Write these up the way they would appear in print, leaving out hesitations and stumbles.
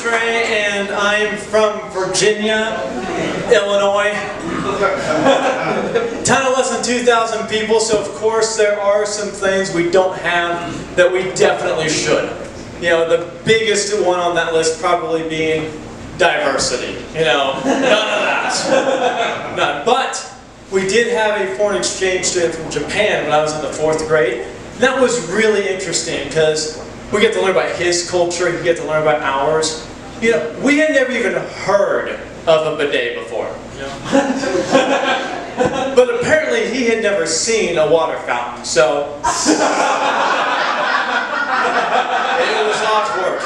Trey, and I'm from Virginia, Illinois. Town of less than 2,000 people, so of course there are some things we don't have that we definitely should. You know, the biggest one on that list probably being diversity. You know, none of that. None. But we did have a foreign exchange student from Japan when I was in the 4th grade. And that was really interesting because we get to learn about his culture, you get to learn about ours. You know, we had never even heard of a bidet before. You know? But apparently he had never seen a water fountain, so it was awkward.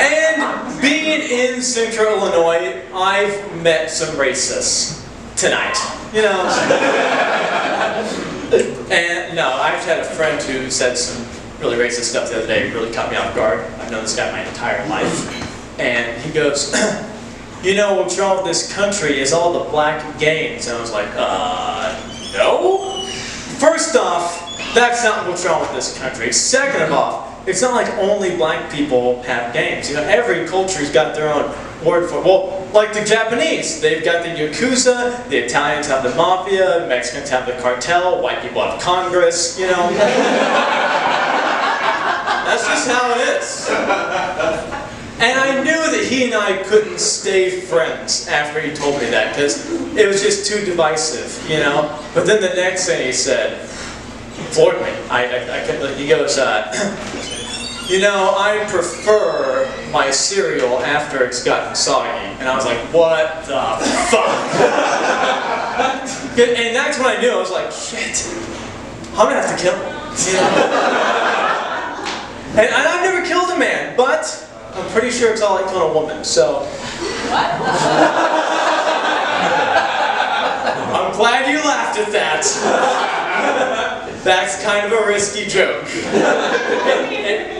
And being in Central Illinois, I've met some racists tonight. You know. And no, I've had a friend who said some really racist stuff the other day. It really caught me off guard. I've known this guy my entire life. And he goes, you know, what's wrong with this country is all the black gangs. And I was like, no? First off, that's not what's wrong with this country. Second of all, it's not like only black people have gangs. You know, every culture's got their own word for it. Well, like the Japanese, they've got the Yakuza, the Italians have the Mafia, Mexicans have the cartel, white people have Congress, you know. That's just how it is. And I knew that he and I couldn't stay friends after he told me that, because it was just too divisive, you know. But then the next thing he said, floored me. He goes, you know, I prefer my cereal after it's gotten soggy. And I was like, what the fuck? And that's when I knew. I was like, shit, I'm gonna have to kill him. You know? And I've never killed a man, but I'm pretty sure it's all like killing a woman, so. I'm glad you laughed at that. That's kind of a risky joke.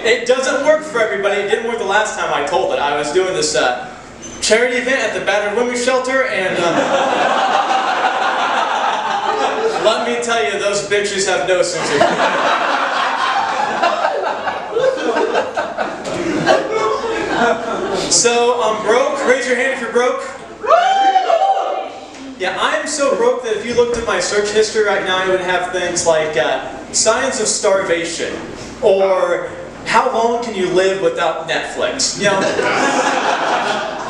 It doesn't work for everybody. It didn't work the last time I told it. I was doing this charity event at the battered women's shelter, and let me tell you, those bitches have no sense of humor. So I'm broke. Raise your hand if you're broke. Yeah, I'm so broke that if you looked at my search history right now, you would have things like signs of starvation, or how long can you live without Netflix? You know,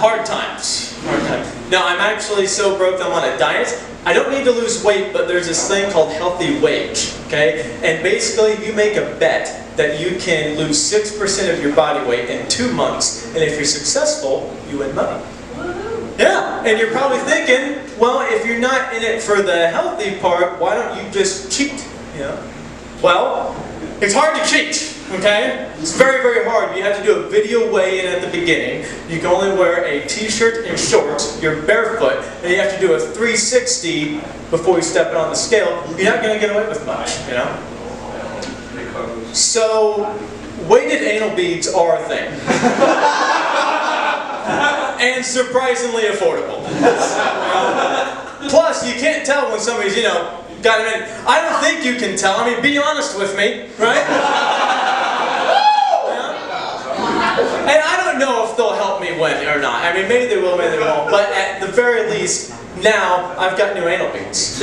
hard times. Hard times. No, I'm actually so broke that I'm on a diet. I don't need to lose weight, but there's this thing called healthy wage, okay? And basically, you make a bet that you can lose 6% of your body weight in 2 months, and if you're successful, you win money. Yeah, and you're probably thinking, well, if you're not in it for the healthy part, why don't you just cheat? You know? Well, it's hard to cheat, okay? It's very, very hard. You have to do a video weigh-in at the beginning. You can only wear a t-shirt and shorts. You're barefoot, and you have to do a 360 before you step it on the scale. You're not going to get away with much, you know? So, weighted anal beads are a thing. And surprisingly affordable. Plus, you can't tell when somebody's, you know, got them in. I don't think you can tell. I mean, be honest with me, right? Yeah? And I don't know if they'll help me win or not. I mean, maybe they will, maybe they won't. But at the very least, now I've got new anal beads.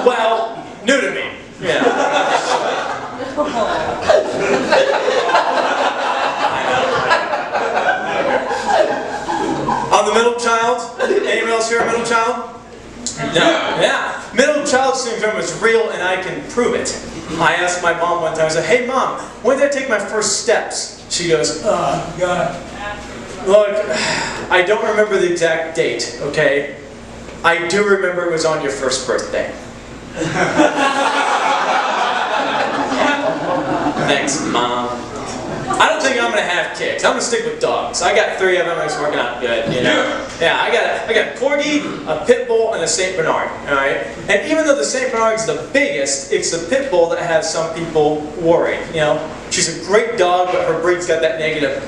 Well, new to me. Yeah. I'm the middle child. Anyone else here a middle child? No. Yeah. Middle child syndrome is real and I can prove it. I asked my mom one time, I said, hey mom, when did I take my first steps? She goes, oh God. Look, I don't remember the exact date, okay? I do remember it was on your first birthday. Thanks, Mom. I don't think I'm gonna have kids. I'm gonna stick with dogs. I got 3 of them. It's working out good, you know. Yeah, I got a corgi, a pit bull, and a Saint Bernard. All right. And even though the Saint Bernard is the biggest, it's the pit bull that has some people worried. You know, she's a great dog, but her breed's got that negative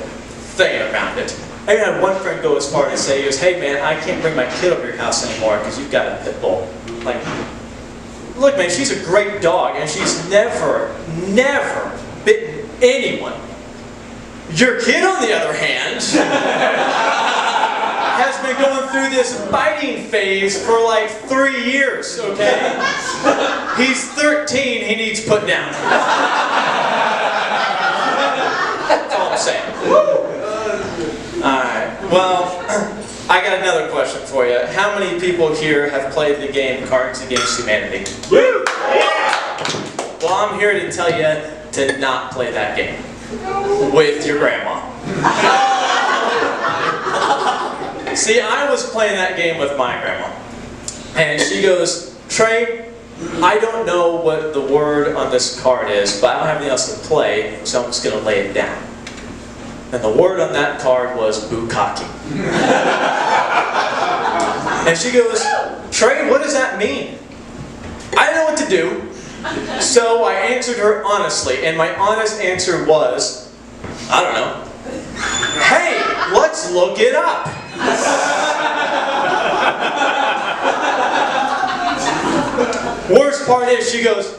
thing around it. I even had one friend go as far as say, he goes, "Hey man, I can't bring my kid over to your house anymore because you've got a pit bull." Like, look, man, she's a great dog, and she's never bitten anyone. Your kid, on the other hand, has been going through this biting phase for like 3 years, okay? He's 13, he needs put down. That's all I'm saying. Alright, well, I got another question for you. How many people here have played the game Cards Against Humanity? Woo! Well, I'm here to tell you to not play that game with your grandma. See, I was playing that game with my grandma, and she goes, Trey, I don't know what the word on this card is, but I don't have anything else to play, so I'm just going to lay it down. And the word on that card was bukkake. And she goes, Trey, what does that mean? I didn't know what to do, so I answered her honestly, and my honest answer was, I don't know. Hey, let's look it up. Worst part is, she goes,